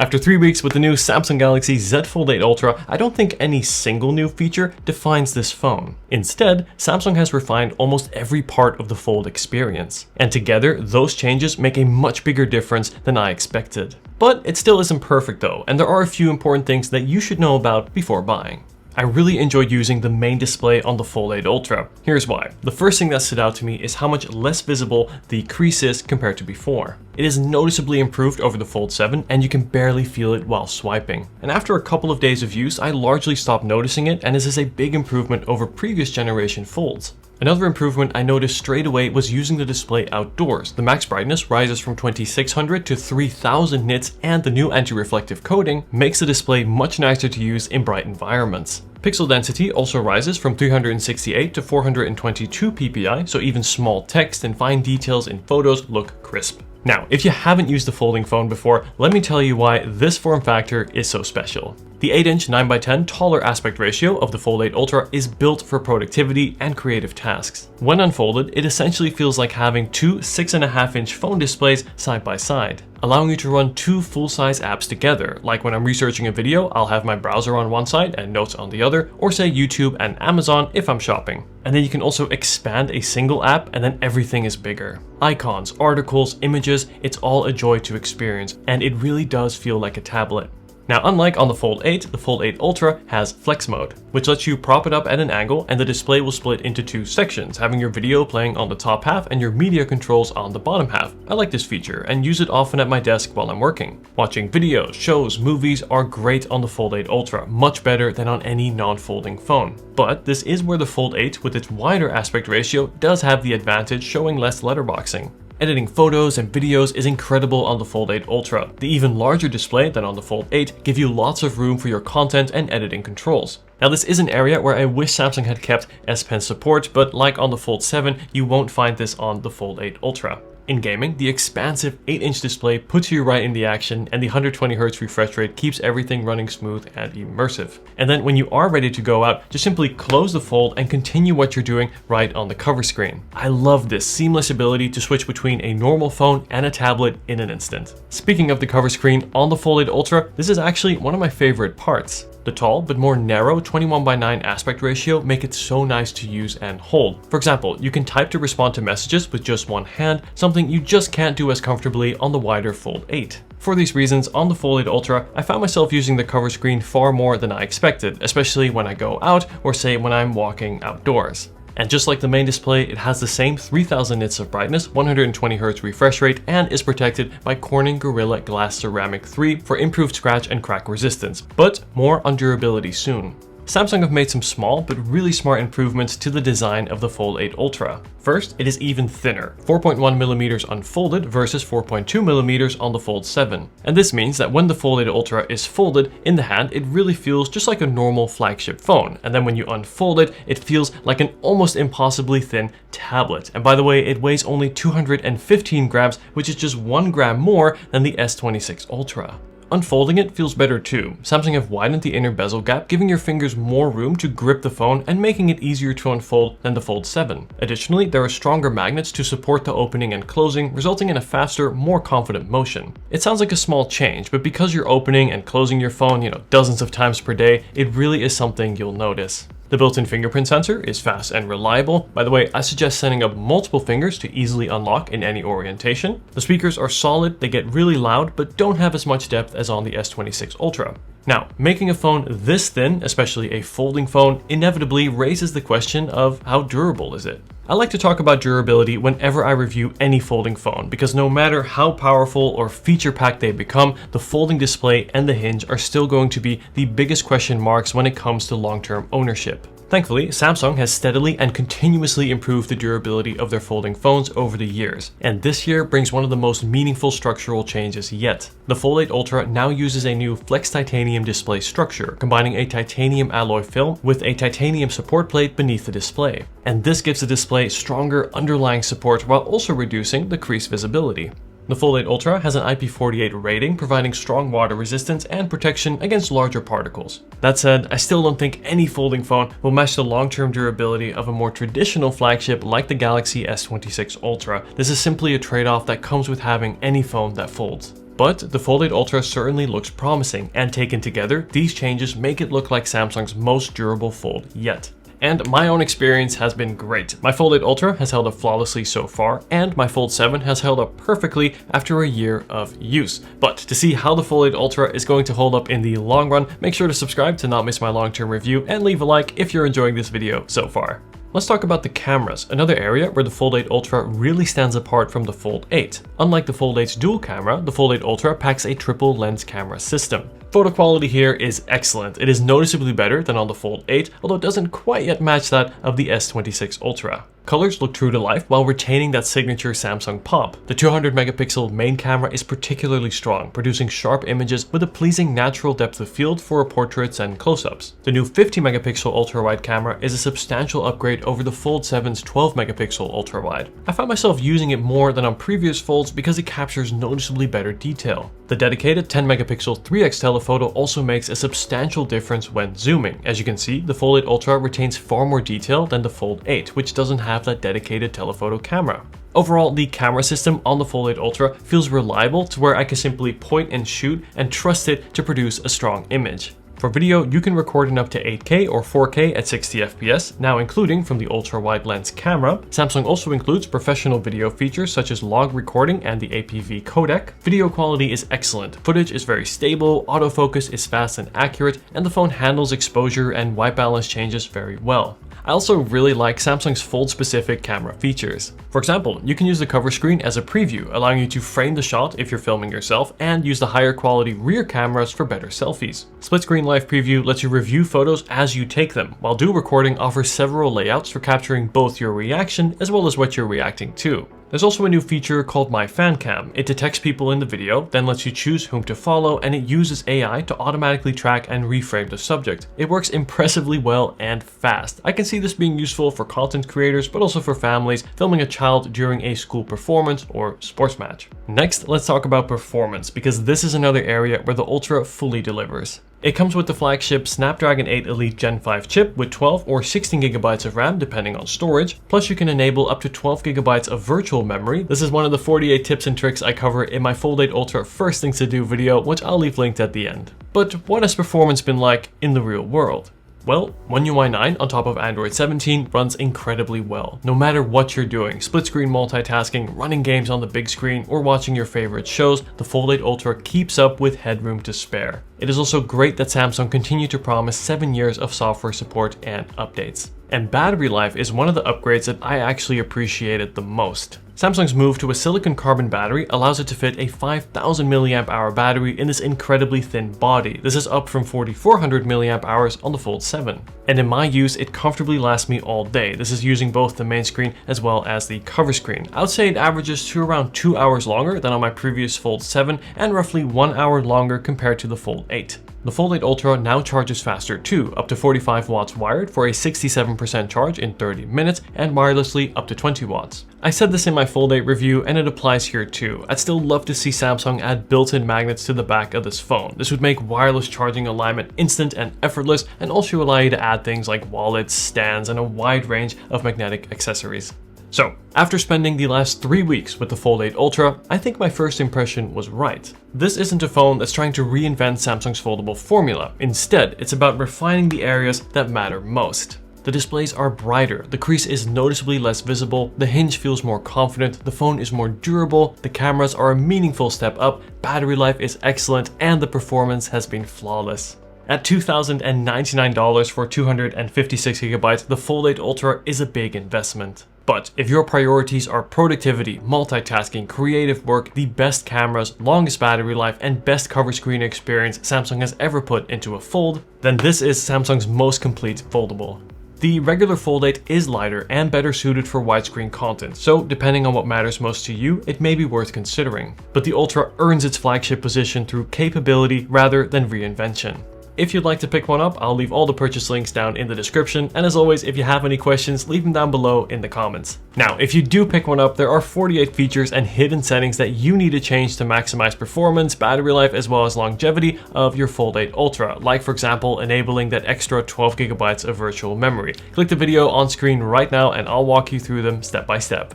After 3 weeks with the new Samsung Galaxy Z Fold 8 Ultra, I don't think any single new feature defines this phone. Instead, Samsung has refined almost every part of the Fold experience. And together, those changes make a much bigger difference than I expected. But it still isn't perfect though, and there are a few important things that you should know about before buying. I really enjoyed using the main display on the Fold 8 Ultra. Here's why. The first thing that stood out to me is how much less visible the crease is compared to before. It is noticeably improved over the Fold 7 and you can barely feel it while swiping. And after a couple of days of use, I largely stopped noticing it, and this is a big improvement over previous generation Folds. Another improvement I noticed straight away was using the display outdoors. The max brightness rises from 2600 to 3000 nits, and the new anti-reflective coating makes the display much nicer to use in bright environments. Pixel density also rises from 368 to 422 ppi, so even small text and fine details in photos look crisp. Now, if you haven't used the folding phone before, let me tell you why this form factor is so special. The 8-inch 9x10 taller aspect ratio of the Fold 8 Ultra is built for productivity and creative tasks. When unfolded, it essentially feels like having two 6.5-inch phone displays side by side, allowing you to run two full-size apps together. Like when I'm researching a video, I'll have my browser on one side and notes on the other, or say YouTube and Amazon if I'm shopping. And then you can also expand a single app and then everything is bigger. Icons, articles, images, it's all a joy to experience, and it really does feel like a tablet. Now, unlike on the Fold 8, the Fold 8 Ultra has Flex Mode, which lets you prop it up at an angle and the display will split into two sections, having your video playing on the top half and your media controls on the bottom half. I like this feature and use it often at my desk while I'm working. Watching videos, shows, movies are great on the Fold 8 Ultra, much better than on any non-folding phone. But this is where the Fold 8 with its wider aspect ratio does have the advantage, showing less letterboxing. Editing photos and videos is incredible on the Fold 8 Ultra. The even larger display than on the Fold 8 give you lots of room for your content and editing controls. Now, this is an area where I wish Samsung had kept S Pen support, but like on the Fold 7, you won't find this on the Fold 8 Ultra. In gaming, the expansive 8-inch display puts you right in the action, and the 120Hz refresh rate keeps everything running smooth and immersive. And then when you are ready to go out, just simply close the fold and continue what you're doing right on the cover screen. I love this seamless ability to switch between a normal phone and a tablet in an instant. Speaking of the cover screen on the Fold 8 Ultra, this is actually one of my favorite parts. The tall but more narrow 21:9 aspect ratio make it so nice to use and hold. For example, you can type to respond to messages with just one hand, something you just can't do as comfortably on the wider Fold 8. For these reasons, on the Fold 8 Ultra, I found myself using the cover screen far more than I expected, especially when I go out or say when I'm walking outdoors. And just like the main display, it has the same 3000 nits of brightness, 120Hz refresh rate, and is protected by Corning Gorilla Glass Ceramic 3 for improved scratch and crack resistance. But more on durability soon. Samsung have made some small but really smart improvements to the design of the Fold 8 Ultra. First, it is even thinner, 4.1mm unfolded versus 4.2mm on the Fold 7. And this means that when the Fold 8 Ultra is folded in the hand, it really feels just like a normal flagship phone. And then when you unfold it, it feels like an almost impossibly thin tablet. And by the way, it weighs only 215 grams, which is just 1 gram more than the S26 Ultra. Unfolding it feels better too. Samsung have widened the inner bezel gap, giving your fingers more room to grip the phone and making it easier to unfold than the Fold 7. Additionally, there are stronger magnets to support the opening and closing, resulting in a faster, more confident motion. It sounds like a small change, but because you're opening and closing your phone, dozens of times per day, it really is something you'll notice. The built-in fingerprint sensor is fast and reliable. By the way, I suggest setting up multiple fingers to easily unlock in any orientation. The speakers are solid, they get really loud, but don't have as much depth as on the S26 Ultra. Now, making a phone this thin, especially a folding phone, inevitably raises the question of how durable is it? I like to talk about durability whenever I review any folding phone, because no matter how powerful or feature-packed they become, the folding display and the hinge are still going to be the biggest question marks when it comes to long-term ownership. Thankfully, Samsung has steadily and continuously improved the durability of their folding phones over the years, and this year brings one of the most meaningful structural changes yet. The Fold 8 Ultra now uses a new flex titanium display structure, combining a titanium alloy film with a titanium support plate beneath the display. And this gives the display stronger underlying support while also reducing the crease visibility. The Fold 8 Ultra has an IP48 rating, providing strong water resistance and protection against larger particles. That said, I still don't think any folding phone will match the long-term durability of a more traditional flagship like the Galaxy S26 Ultra. This is simply a trade-off that comes with having any phone that folds. But the Fold 8 Ultra certainly looks promising, and taken together, these changes make it look like Samsung's most durable fold yet. And my own experience has been great. My Fold 8 Ultra has held up flawlessly so far, and my Fold 7 has held up perfectly after a year of use. But to see how the Fold 8 Ultra is going to hold up in the long run, make sure to subscribe to not miss my long-term review, and leave a like if you're enjoying this video so far. Let's talk about the cameras, another area where the Fold 8 Ultra really stands apart from the Fold 8. Unlike the Fold 8's dual camera, the Fold 8 Ultra packs a triple lens camera system. Photo quality here is excellent. It is noticeably better than on the Fold 8, although it doesn't quite yet match that of the S26 Ultra. Colors look true to life while retaining that signature Samsung pop. The 200 megapixel main camera is particularly strong, producing sharp images with a pleasing natural depth of field for portraits and close-ups. The new 50 megapixel ultra-wide camera is a substantial upgrade over the Fold 7's 12 megapixel ultra-wide. I found myself using it more than on previous folds because it captures noticeably better detail. The dedicated 10 megapixel 3x telephoto also makes a substantial difference when zooming. As you can see, the Fold 8 Ultra retains far more detail than the Fold 8, which doesn't have that dedicated telephoto camera. Overall, the camera system on the Fold 8 Ultra feels reliable to where I can simply point and shoot and trust it to produce a strong image. For video, you can record in up to 8K or 4K at 60 FPS, now including from the ultra-wide lens camera. Samsung also includes professional video features such as log recording and the APV codec. Video quality is excellent, footage is very stable, autofocus is fast and accurate, and the phone handles exposure and white balance changes very well. I also really like Samsung's fold-specific camera features. For example, you can use the cover screen as a preview, allowing you to frame the shot if you're filming yourself, and use the higher quality rear cameras for better selfies. Split screen live preview lets you review photos as you take them, while dual recording offers several layouts for capturing both your reaction as well as what you're reacting to. There's also a new feature called My Fan Cam. It detects people in the video, then lets you choose whom to follow, and it uses AI to automatically track and reframe the subject. It works impressively well and fast. I can see this being useful for content creators, but also for families filming a child during a school performance or sports match. Next, let's talk about performance, because this is another area where the Ultra fully delivers. It comes with the flagship Snapdragon 8 Elite Gen 5 chip with 12 or 16 GB of RAM depending on storage, plus you can enable up to 12 GB of virtual memory. This is one of the 48 tips and tricks I cover in my Fold 8 Ultra First Things to Do video, which I'll leave linked at the end. But what has performance been like in the real world? Well, One UI 9 on top of Android 17 runs incredibly well, no matter what you're doing. Split screen multitasking, running games on the big screen, or watching your favorite shows, the Fold 8 Ultra keeps up with headroom to spare. It is also great that Samsung continued to promise 7 years of software support and updates. And battery life is one of the upgrades that I actually appreciated the most. Samsung's move to a silicon carbon battery allows it to fit a 5000 mAh battery in this incredibly thin body. This is up from 4400 mAh on the Fold 7. And in my use, it comfortably lasts me all day. This is using both the main screen as well as the cover screen. I would say it averages to around 2 hours longer than on my previous Fold 7 and roughly 1 hour longer compared to the Fold 8. The Fold 8 Ultra now charges faster too, up to 45 watts wired for a 67% charge in 30 minutes and wirelessly up to 20 watts. I said this in my Fold 8 review and it applies here too. I'd still love to see Samsung add built-in magnets to the back of this phone. This would make wireless charging alignment instant and effortless, and also allow you to add things like wallets, stands, and a wide range of magnetic accessories. So, after spending the last 3 weeks with the Fold 8 Ultra, I think my first impression was right. This isn't a phone that's trying to reinvent Samsung's foldable formula. Instead, it's about refining the areas that matter most. The displays are brighter, the crease is noticeably less visible, the hinge feels more confident, the phone is more durable, the cameras are a meaningful step up, battery life is excellent, and the performance has been flawless. At $2,099 for 256 GB, the Fold 8 Ultra is a big investment. But if your priorities are productivity, multitasking, creative work, the best cameras, longest battery life, and best cover screen experience Samsung has ever put into a fold, then this is Samsung's most complete foldable. The regular Fold 8 is lighter and better suited for widescreen content, so depending on what matters most to you, it may be worth considering. But the Ultra earns its flagship position through capability rather than reinvention. If you'd like to pick one up, I'll leave all the purchase links down in the description, and as always, if you have any questions, leave them down below in the comments. Now, if you do pick one up, there are 48 features and hidden settings that you need to change to maximize performance, battery life, as well as longevity of your Fold 8 Ultra, like for example, enabling that extra 12 GB of virtual memory. Click the video on screen right now and I'll walk you through them step by step.